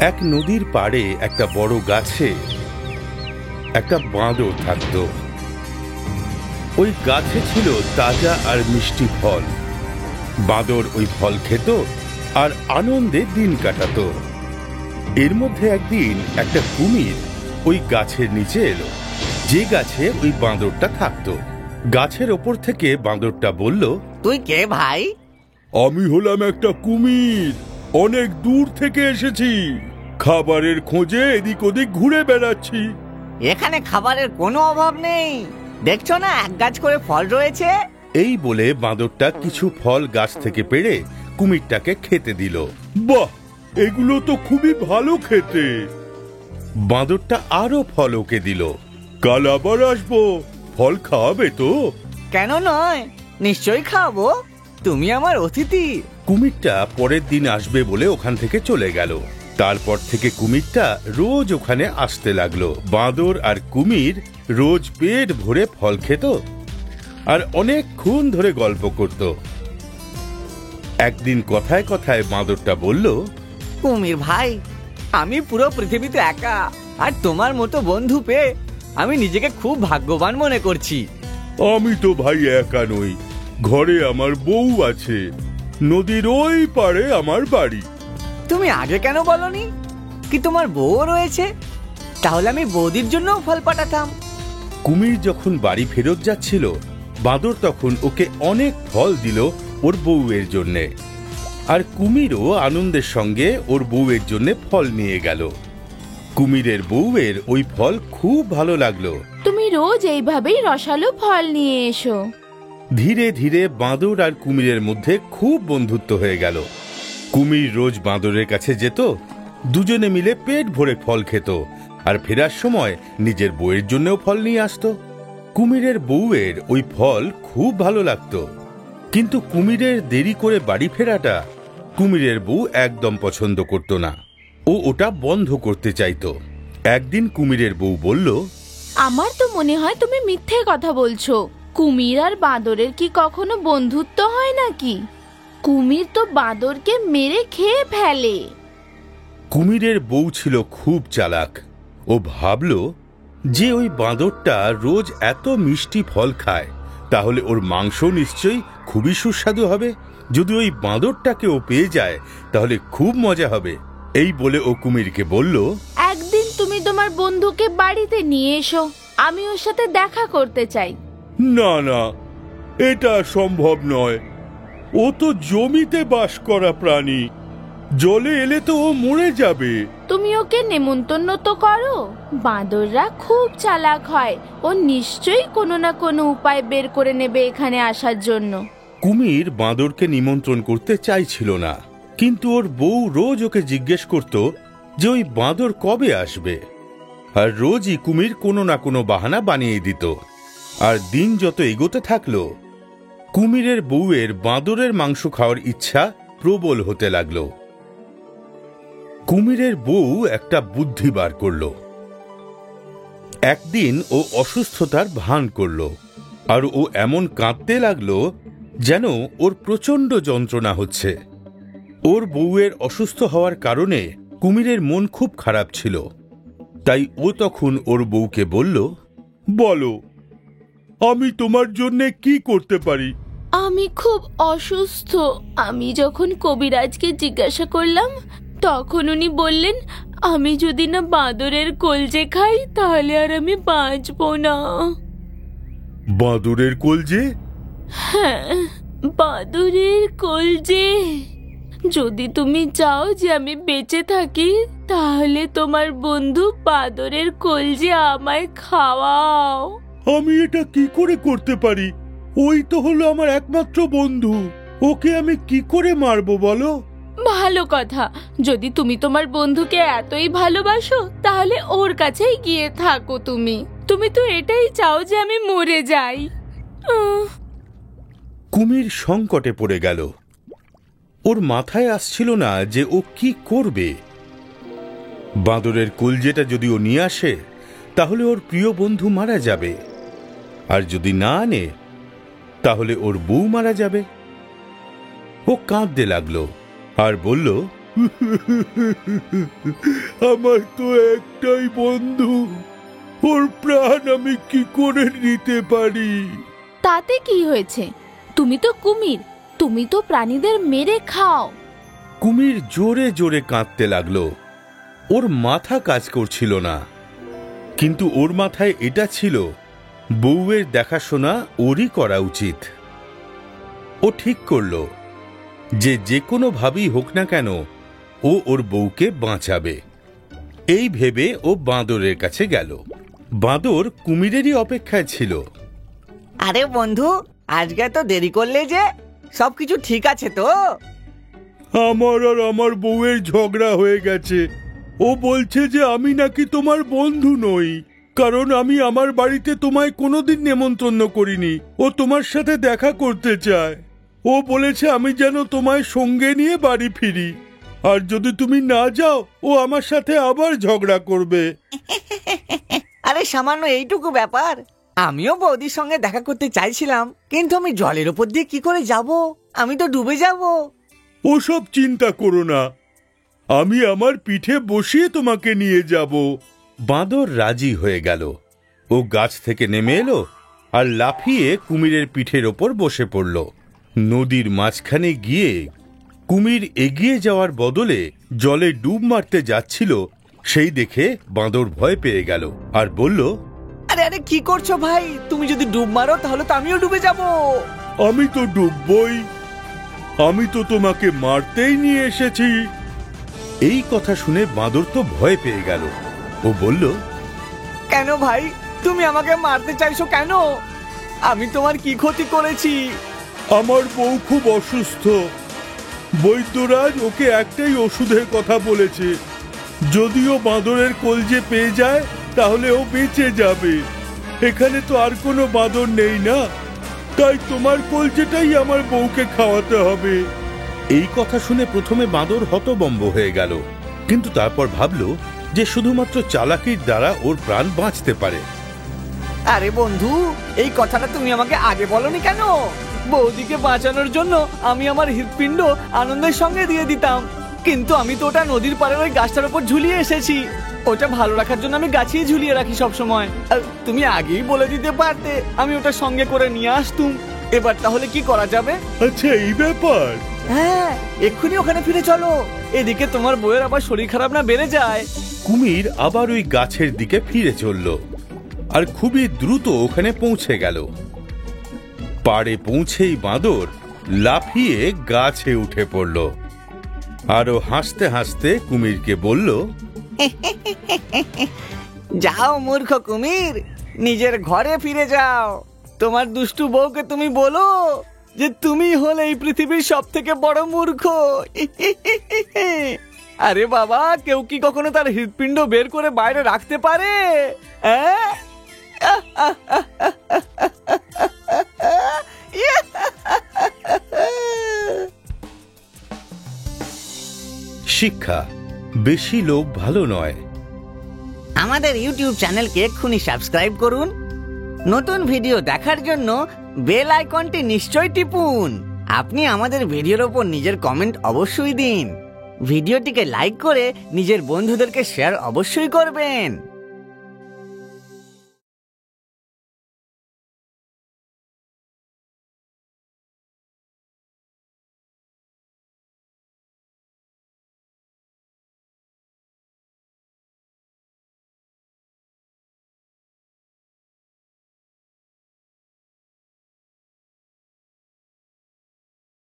এক নদীর পাড়ে একটা বড় গাছে একটা বাঁদর থাকত। ওই গাছে ছিল তাজা আর মিষ্টি ফল। বাঁদর ওই ফল খেত আর আনন্দে দিন কাটাত। এর মধ্যে একদিন একটা কুমির ওই গাছের নিচে এলো, যে গাছে ওই বাঁদরটা থাকত। গাছের ওপর থেকে বাঁদরটা বলল, তুই কে ভাই? আমি হলাম একটা কুমির, অনেক দূর থেকে এসেছি, খাবারের খোঁজে এদিক ওদিক ঘুরে বেড়াচ্ছি। এখানে খাবারের কোনো অভাব নেই, দেখছো না এক গাছ করে ফল রয়েছে। এই বলে বাঁদরটা কিছু ফল গাছ থেকে পেড়ে কুমিরটাকে খেতে দিল। বাহ, এগুলো তো খুবই ভালো খেতে। বাঁদরটা আরো ফল ওকে দিল। কাল আবার আসবো, ফল খাওয়াবে তো? কেন নয়, নিশ্চয়ই খাওয়াবো, তুমি আমার অতিথি। কুমিরটা পরের দিন আসবে বলে ওখান থেকে চলে গেল। তারপর থেকে কুমিরটা রোজ ওখানে আসতে লাগলো। বাঁদর আর কুমির রোজ পেট ভরে ফল খেত আর অনেকক্ষণ ধরে গল্প করত। একদিন কথায় কথায় বাঁদরটা বলল, কুমির ভাই, আমি পুরো পৃথিবীতে একা, আর তোমার মতো বন্ধু পেয়ে আমি নিজেকে খুব ভাগ্যবান মনে করছি। আমি তো ভাই একা নই, ঘরে আমার বউ আছে, নদীর ওই পারে আমার বাড়ি। তুমি আগে কেন বলনি কি তোমার বউ রয়েছে? তাহলে আমি বৌদির জন্য ফল পাঠাতাম। কুমির যখন বাড়ি ফেরত যাচ্ছিল, বাঁদর তখন ওকে অনেক ফল দিল ওর বউয়ের জন্যে। আর কুমিরও আনন্দের সঙ্গে ওর বউয়ের জন্য ফল নিয়ে গেল। কুমিরের বউয়ের ওই ফল খুব ভালো লাগলো। তুমি রোজ এইভাবেই রসালো ফল নিয়ে এসো। ধীরে ধীরে বাঁদর আর কুমিরের মধ্যে খুব বন্ধুত্ব হয়ে গেল। কুমির রোজ বাঁদরের কাছে যেত, দুজনে মিলে পেট ভরে ফল খেত আর ফেরার সময় নিজের বউয়ের জন্যও ফল নিয়ে আসতো। কুমিরের বউয়ের ওই ফল খুব ভালো লাগতো, কিন্তু কুমিরের দেরি করে বাড়ি ফেরাটা কুমিরের বউ একদম পছন্দ করত না। ও ওটা বন্ধ করতে চাইতো। একদিন কুমিরের বউ বলল, আমার তো মনে হয় তুমি মিথ্যে কথা বলছো। কুমির আর বাঁদরের কি কখনো বন্ধুত্ব হয় নাকি? কুমির তো বাঁদরকে মেরে খেয়ে ফেলে। কুমিরের বউ ছিল খুব চালাক। ও ভাবল যে ওই বাঁদরটা রোজ এত মিষ্টি ফল খায়, তাহলে ওর মাংস নিশ্চয়ই খুবই সুস্বাদু হবে। যদি ওই বাঁদরটাকে ও পেয়ে যায় তাহলে খুব মজা হবে। এই বলে ও কুমিরকে বলল, একদিন তুমি তোমার বন্ধুকে বাড়িতে নিয়ে এসো, আমি ওর সাথে দেখা করতে চাই। না না, এটা সম্ভব নয়। ও তো জমিতে বাস করা প্রাণী, জলে এলে তো ও মরে যাবে। তুমি ওকে নেমন্তন্ন তো করো। বাঁদররা খুব চালাক হয়, ও নিশ্চয়ই কোনো না কোনো উপায় বের করে নেবে এখানে আসার জন্য। কুমির বাঁদরকে নিমন্ত্রণ করতে চাইছিল না, কিন্তু ওর বউ রোজ ওকে জিজ্ঞেস করত যে ওই বাঁদর কবে আসবে। আর রোজই কুমির কোনো না কোনো বাহানা বানিয়ে দিত। আর দিন যত এগোতে থাকলো, কুমিরের বউয়ের বাঁদরের মাংস খাওয়ার ইচ্ছা প্রবল হতে লাগলো। কুমিরের বউ একটা বুদ্ধি বার করল। একদিন ও অসুস্থতার ভান করল আর ও এমন কাঁদতে লাগলো যেন ওর প্রচন্ড যন্ত্রণা হচ্ছে। ওর বউয়ের অসুস্থ হওয়ার কারণে কুমিরের মন খুব খারাপ ছিল। তাই ও তখন ওর বউকে বলল, বলো, আমি তোমার জন্য কি করতে পারি? আমি খুব অসুস্থ। আমি যখন কবিরাজকে জিজ্ঞাসা করলাম, তখন উনি বললেন আমি যদি না বাঁদরের কলজে খাই তাহলে আর আমি বাঁচবো না। বাঁদরের কলজে? হ্যাঁ, বাঁদরের কলজে। যদি তুমি চাও যে আমি বেঁচে থাকি, তাহলে তোমার বন্ধু বাঁদরের কলজে আমায় খাওয়াও। আমি এটা কি করে করতে পারি? ওই তো হলো আমার একমাত্র বন্ধু, ওকে আমি কি করে মারবো বলো? ভালো কথা, যদি তুমি তোমার বন্ধুকে এতই ভালোবাসো তাহলে ওর কাছেই গিয়ে থাকো। তুমি তো এটাই চাও যে আমি মরে যাই। কুমির সংকটে পড়ে গেল। ওর মাথায় আসছিল না যে ও কি করবে। বাঁদরের কলজেটা যদি ও নিয়ে আসে তাহলে ওর প্রিয় বন্ধু মারা যাবে, আর যদি না আনে তাহলে ওর বউ মারা যাবে। ও কাঁদতে লাগলো আর বলল, আমার তো একটাই বন্ধু, ওর প্রাণ আমি কি করে নিতে পারি? তাতে কি হয়েছে? তুমি তো কুমির, তুমি তো প্রাণীদের মেরে খাও। কুমির জোরে জোরে কাঁদতে লাগলো। ওর মাথা কাজ করছিল না, কিন্তু ওর মাথায় এটা ছিল, বউয়ের দেখাশোনা ওরই করা উচিত। ও ঠিক করল যে কোনো ভাবেই হোক না কেন ও ওর বউকে বাঁচাবে। এই ভেবে ও বাঁদরের কাছে গেল। বাঁদর কুমিরেরই অপেক্ষায় ছিল। আরে বন্ধু, আজকে তো দেরি করলে যে, সবকিছু ঠিক আছে তো? আমার আর আমার বউয়ের ঝগড়া হয়ে গেছে। ও বলছে যে আমি নাকি তোমার বন্ধু নই, কারণ আমি আমার বাড়িতে তোমায় কোনোদিন নেমন্তন্ন করিনি। ও তোমার সাথে দেখা করতে চায়। ও বলেছে আমি যেন তোমায় সঙ্গে নিয়ে বাড়ি ফিরি, আর যদি তুমি না যাও ও আমার সাথে আবার ঝগড়া করবে। আরে সামান্য এইটুকু ব্যাপার। আমিও বৌদির সঙ্গে দেখা করতে চাইছিলাম, কিন্তু আমি জলের উপর দিয়ে কি করে যাব? আমি তো ডুবে যাব। ওসব চিন্তা করো না, আমি আমার পিঠে বসিয়ে তোমাকে নিয়ে যাব। বাঁদর রাজি হয়ে গেল। ও গাছ থেকে নেমে এলো আর লাফিয়ে কুমিরের পিঠের ওপর বসে পড়ল। নদীর মাঝখানে গিয়ে কুমির এগিয়ে যাওয়ার বদলে জলে ডুব মারতে যাচ্ছিল, সেই দেখে বাঁদর ভয় পেয়ে গেল আর বলল, আরে আরে কি করছো ভাই? তুমি যদি ডুব মারো তাহলে তো আমিও ডুবে যাব। আমি তো ডুববই, আমি তো তোমাকে মারতেই নিয়ে এসেছি। এই কথা শুনে বাঁদর তো ভয় পেয়ে গেল। ও বলল, কেন ভাই, তুমি আমাকে মারতে চাইছো কেন? আমি তোমার কি ক্ষতি করেছি? আমার বউ খুব অসুস্থ। বৈদ্যরাজ ওকে একটাই ওষুধের কথা বলেছে, যদিও বাঁদরের কলজে পেয়ে যায় তাহলে ও বেঁচে যাবে। এখানে তো আর কোনো বাঁদর নেই না, তাই তোমার কলজেটাই আমার বউকে খাওয়াতে হবে। এই কথা শুনে প্রথমে বাঁদর হতবম্ব হয়ে গেল, কিন্তু তারপর ভাবল যে শুধুমাত্র চালাকির দ্বারা ওর প্রাণ বাঁচতে পারে। আরে বন্ধু, এই কথাটা তুমি আমাকে আগে বলনি কেন? বৌদিকে বাঁচানোর জন্য আমি আমার হৃৎপিণ্ড আনন্দের সঙ্গে দিয়ে দিতাম, কিন্তু আমি তো ওটা নদীর পাড়ের ওই গাছটার উপর ঝুলিয়ে এসেছি। ওটা ভালো রাখার জন্য আমি গাছেই ঝুলিয়ে রাখি সব সময়। তুমি আগেই বলে দিতে পারতে, আমি ওটা সঙ্গে করে নিয়ে আসতুম। এবার তাহলে কি করা যাবে? আচ্ছা, এই ব্যাপার। হ্যাঁ, এক্ষুনি ওখানে ফিরে চলো, এদিকে তোমার বউয়ের আবার শরীর খারাপ না বেড়ে যায়। কুমির আবার ওই গাছের দিকে ফিরে চলল আর খুবই দ্রুত ওখানে পৌঁছে গেল। পাড়ে পৌঁছেই বাঁদর লাফিয়ে গাছে উঠে পড়ল আর ও হাসতে হাসতে কুমিরকে বলল, যাও মূর্খ কুমির, নিজের ঘরে ফিরে যাও। তোমার দুষ্টু বউকে তুমি বলো যে তুমি হলে এই পৃথিবীর সব থেকে বড় মূর্খ। আরে বাবা, কেউ কি কখনো তার হৃৎপিণ্ড বের করে বাইরে রাখতে পারে? শিক্ষা, বেশি লোভ ভালো নয়। আমাদের ইউটিউব চ্যানেলকে এক্ষুনি সাবস্ক্রাইব করুন। নতুন ভিডিও দেখার জন্য বেল আইকনটি নিশ্চয়ই টিপুন। আপনি আমাদের ভিডিওর ওপর নিজের কমেন্ট অবশ্যই দিন। ভিডিওটিকে লাইক করে নিজের বন্ধুদেরকে শেয়ার অবশ্যই করবেন।